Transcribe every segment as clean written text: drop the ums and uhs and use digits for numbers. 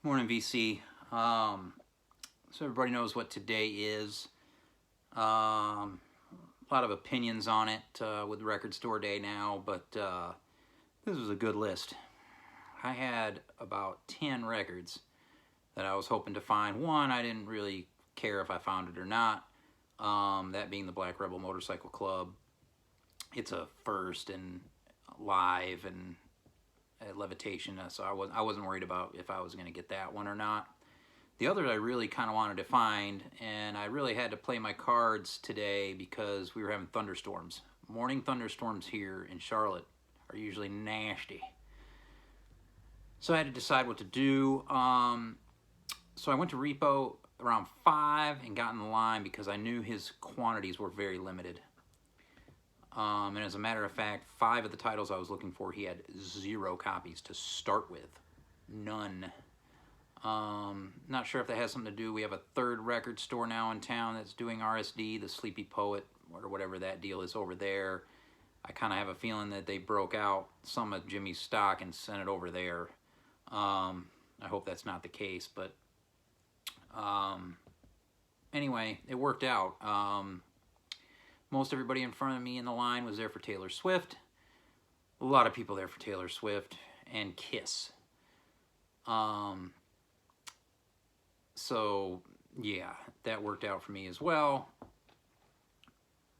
Morning, VC. So everybody knows what today is. A lot of opinions on it with Record Store Day now, but this was a good list. I had about 10 records that I was hoping to find. One, I didn't really care if I found it or not. That being the Black Rebel Motorcycle Club. It's a first and live and at Levitation, so I wasn't worried about if I was going to get that one or not. The other I really kind of wanted to find, and I really had to play my cards today because we were having thunderstorms. Morning thunderstorms here in Charlotte are usually nasty. So I had to decide what to do. So I went to Repo around 5 and got in the line because I knew his quantities were very limited. And as a matter of fact, 5 of the titles I was looking for, he had 0 copies to start with. None. Not sure if that has something to do. We have a third record store now in town that's doing RSD, the Sleepy Poet, or whatever that deal is over there. I kind of have a feeling that they broke out some of Jimmy's stock and sent it over there. I hope that's not the case, but anyway, it worked out. Most everybody in front of me in the line was there for Taylor Swift. A lot of people there for Taylor Swift and Kiss. So yeah, that worked out for me as well.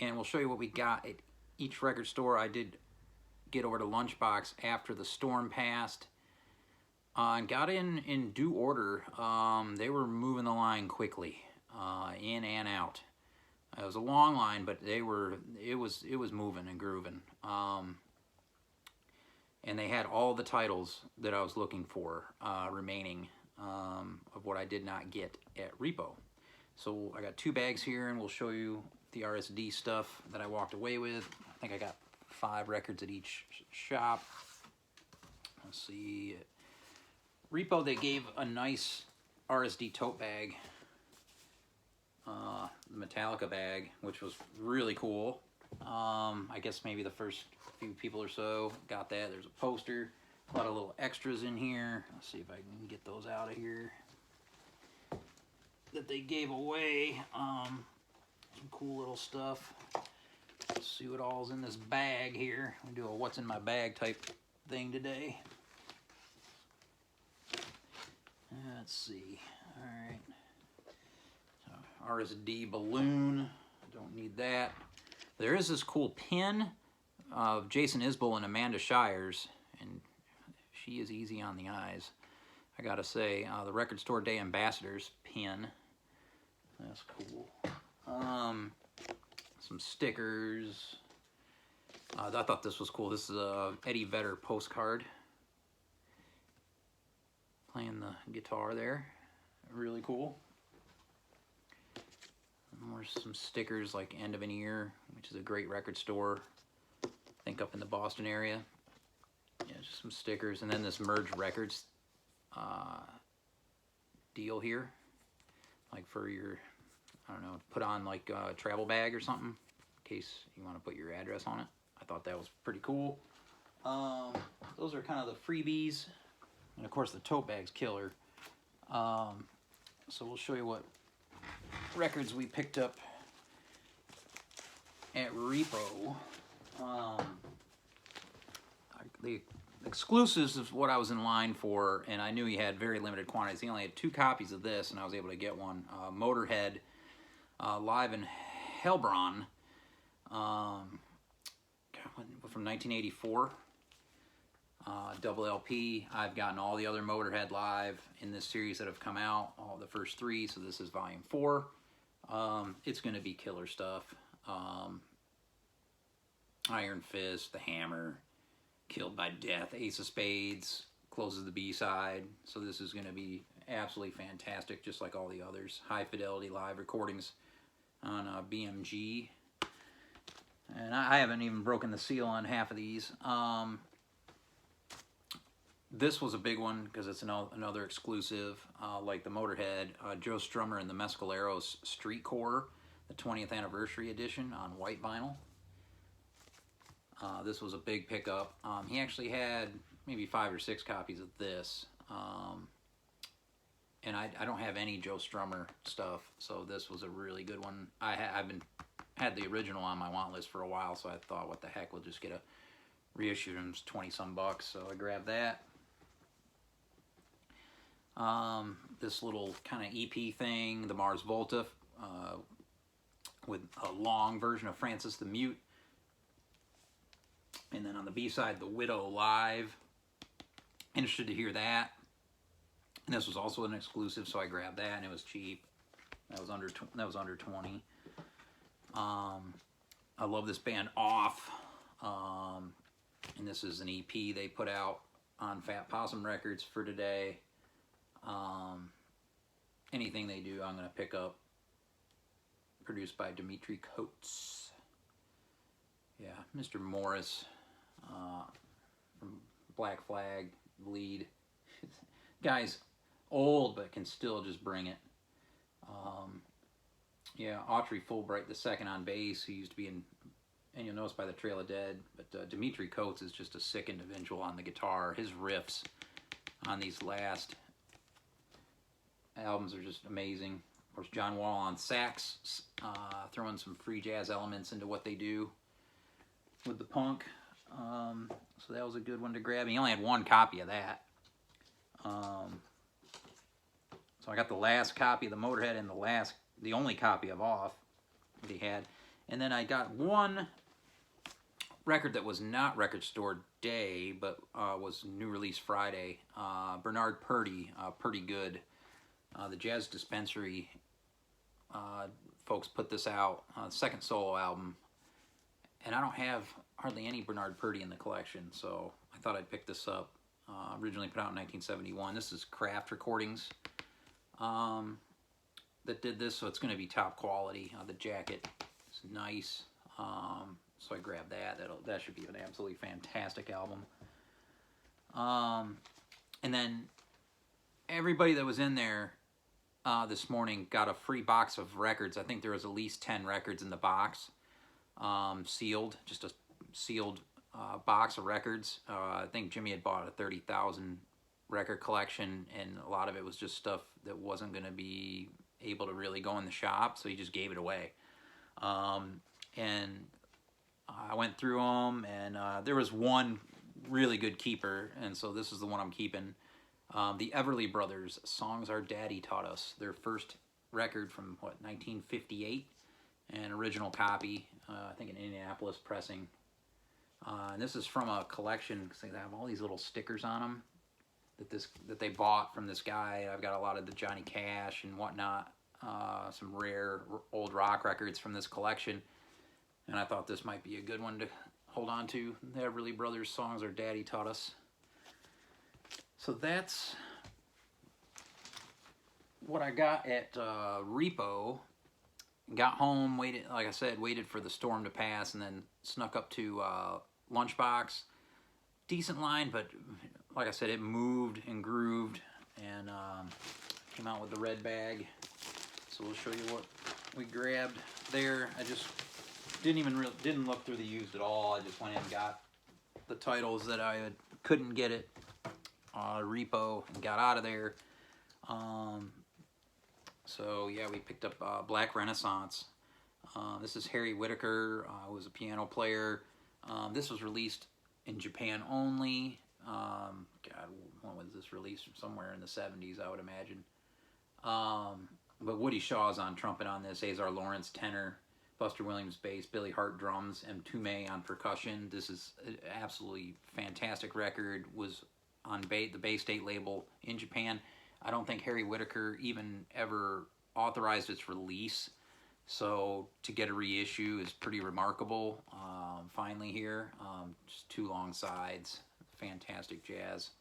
And we'll show you what we got at each record store. I did get over to Lunchbox after the storm passed. And got in due order. They were moving the line quickly, in and out. It was a long line, but it was moving and grooving. And they had all the titles that I was looking for remaining of what I did not get at Repo. So I got 2 bags here, and we'll show you the RSD stuff that I walked away with. I think I got 5 records at each shop. Let's see. Repo, they gave a nice RSD tote bag. The Metallica bag, which was really cool. I guess maybe the first few people or so got that. There's a poster, a lot of little extras in here. Let's see if I can get those out of here that they gave away. Some cool little stuff. Let's see what all's in this bag here. We do a what's in my bag type thing today. Let's see. All right. RSD balloon, don't need that. There is this cool pin of Jason Isbell and Amanda Shires, and she is easy on the eyes, I gotta say. The Record Store Day Ambassadors pin, that's cool. Some stickers. I thought this was cool. This is a Eddie Vedder postcard, playing the guitar there, really cool. More some stickers like End of an Ear, which is a great record store, I think up in the Boston area. Yeah, just some stickers. And then this Merge Records deal here, like for your, I don't know, put on like a travel bag or something, in case you want to put your address on it. I thought that was pretty cool. Those are kind of the freebies. And of course the tote bag's killer. So we'll show you what records we picked up at Repo. The exclusives is what I was in line for, and I knew he had very limited quantities. He only had 2 copies of this, and I was able to get one. Motorhead, live in Heilbronn, from 1984. Double LP. I've gotten all the other Motorhead live in this series that have come out, all the first 3, so this is volume 4. It's going to be killer stuff. Iron Fist, The Hammer, Killed by Death, Ace of Spades, closes the B-side, so this is going to be absolutely fantastic, just like all the others. High fidelity live recordings on BMG. And I haven't even broken the seal on half of these. This was a big one because it's another exclusive, like the Motorhead, Joe Strummer and the Mescaleros Street Core, the 20th anniversary edition on white vinyl. This was a big pickup. He actually had maybe 5 or 6 copies of this. and I don't have any Joe Strummer stuff, so this was a really good one. I've had the original on my want list for a while, so I thought, what the heck, we'll just get a reissue. It was 20 some bucks, so I grabbed that. This little kind of EP thing, the Mars Volta, with a long version of Francis the Mute. And then on the B-side, the Widow Live. Interested to hear that. And this was also an exclusive, so I grabbed that, and it was cheap. That was under 20. I love this band Off. And this is an EP they put out on Fat Possum Records for today. Anything they do, I'm going to pick up. Produced by Dimitri Coates. Yeah, Mr. Morris from Black Flag, lead. Guy's old, but can still just bring it. Yeah, Autry Fulbright, the second on bass, who used to be in, and you'll notice by the Trail of Dead, but Dimitri Coates is just a sick individual on the guitar. His riffs on these last albums are just amazing. Of course, John Wall on sax, throwing some free jazz elements into what they do with the punk. So that was a good one to grab. He only had one copy of that. So I got the last copy of the Motorhead and the only copy of Off that he had. And then I got one record that was not Record Store Day, but was New Release Friday. Bernard Purdy, Pretty Good. The Jazz Dispensary folks put this out, second solo album. And I don't have hardly any Bernard Purdy in the collection, so I thought I'd pick this up. Originally put out in 1971. This is Kraft Recordings that did this, so it's going to be top quality. The jacket is nice, so I grabbed that. That should be an absolutely fantastic album. And then everybody that was in there this morning got a free box of records. I think there was at least 10 records in the box, sealed, just a sealed box of records. I think Jimmy had bought a 30,000 record collection, and a lot of it was just stuff that wasn't going to be able to really go in the shop, so he just gave it away. And I went through them, and there was one really good keeper, and so this is the one I'm keeping. The Everly Brothers, Songs Our Daddy Taught Us, their first record from, 1958, an original copy, I think an Indianapolis pressing. And this is from a collection, because they have all these little stickers on them that they bought from this guy. I've got a lot of the Johnny Cash and whatnot, some rare old rock records from this collection, and I thought this might be a good one to hold on to. The Everly Brothers, Songs Our Daddy Taught Us. So that's what I got at Repo. Got home, waited, like I said, waited for the storm to pass, and then snuck up to Lunchbox. Decent line, but like I said, it moved and grooved, and came out with the red bag. So we'll show you what we grabbed there. I just didn't look through the used at all. I just went in and got the titles that I couldn't get at Repo and got out of there. So yeah, we picked up Black Renaissance. This is Harry Whitaker, who was a piano player. This was released in Japan only. God, when was this released? Somewhere in the 70s, I would imagine. But Woody Shaw's on trumpet on this, Azar Lawrence tenor, Buster Williams bass, Billy Hart drums, and Tume on percussion. This is an absolutely fantastic record. Was on the Bay State label in Japan. I don't think Harry Whitaker even ever authorized its release, so to get a reissue is pretty remarkable. Finally here, just two long sides, fantastic jazz,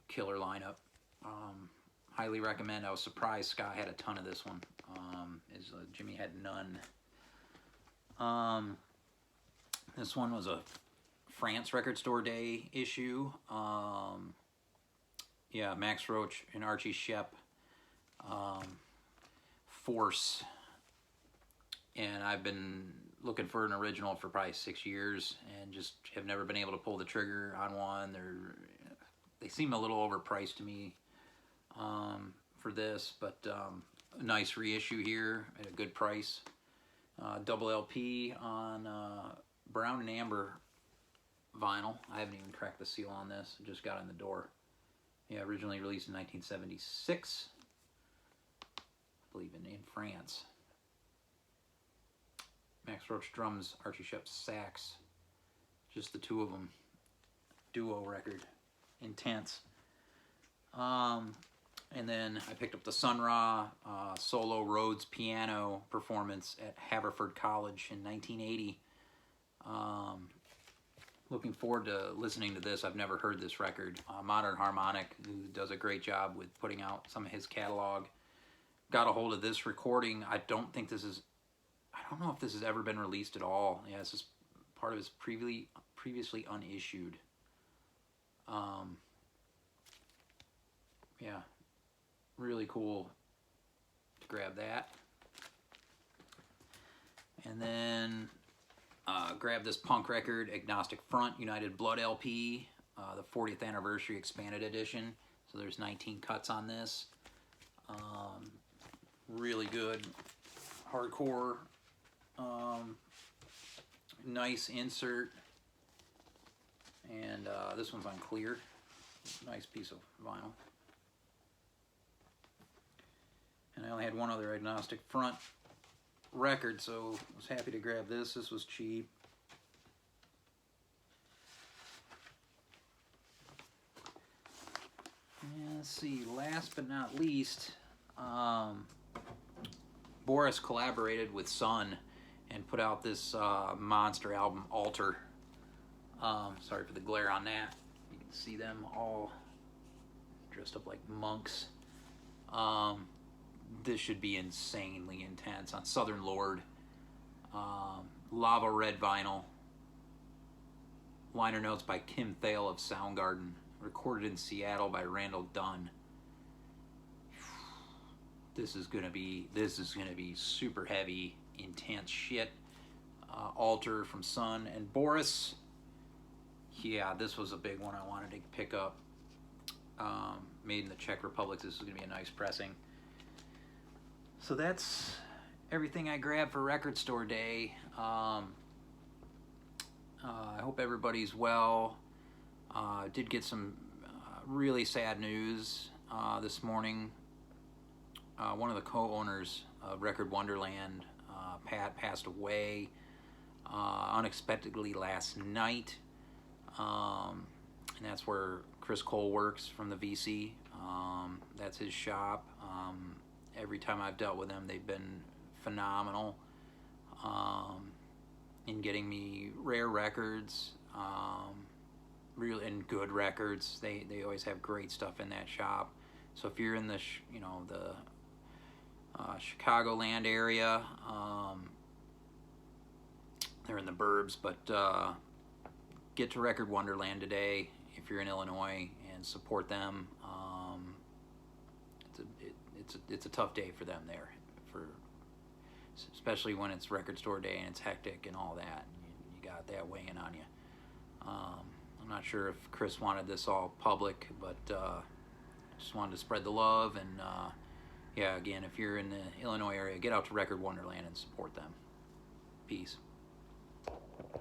killer lineup. Highly recommend. I was surprised Scott had a ton of this one. Jimmy had none. This one was a France Record Store Day issue. Yeah, Max Roach and Archie Shepp, Force, and I've been looking for an original for probably 6 years and just have never been able to pull the trigger on one. They seem a little overpriced to me. for this, but a nice reissue here at a good price. Double LP on brown and amber vinyl. I haven't even cracked the seal on this. It just got in the door. Yeah, originally released in 1976. I believe in France. Max Roach drums, Archie Shepp sax. Just the two of them. Duo record. Intense. And then I picked up the Sun Ra solo Rhodes piano performance at Haverford College in 1980. Looking forward to listening to this. I've never heard this record. Modern Harmonic, who does a great job with putting out some of his catalog, got a hold of this recording. I don't know if this has ever been released at all. Yeah, this is part of his previously unissued. Yeah, really cool to grab that. And then grab this punk record, Agnostic Front, United Blood LP, the 40th anniversary expanded edition. So there's 19 cuts on this. Really good, hardcore, nice insert. And this one's on clear. Nice piece of vinyl. And I only had one other Agnostic Front record, so I was happy to grab this. This was cheap. And let's see, last but not least, Boris collaborated with Sun and put out this monster album, Alter. Sorry for the glare on that. You can see them all dressed up like monks. This should be insanely intense. On Southern Lord, lava red vinyl, liner notes by Kim Thale of Soundgarden, recorded in Seattle by Randall Dunn. This is gonna be super heavy, intense shit. Alter from Sun. And Boris, yeah, this was a big one I wanted to pick up. Made in the Czech Republic. This is gonna be a nice pressing. So that's everything I grabbed for Record Store Day. I hope everybody's well. Did get some really sad news this morning. One of the co-owners of Record Wonderland, Pat, passed away unexpectedly last night. And that's where Chris Cole works from the VC. That's his shop. Every time I've dealt with them, they've been phenomenal in getting me rare records, really, and good records. They always have great stuff in that shop. So if you're in the Chicagoland area, they're in the burbs, but get to Record Wonderland today if you're in Illinois and support them. It's a tough day for them there, especially when it's Record Store Day and it's hectic and all that. You got that weighing on you. I'm not sure if Chris wanted this all public, but just wanted to spread the love. And yeah, again, if you're in the Illinois area, get out to Record Wonderland and support them. Peace.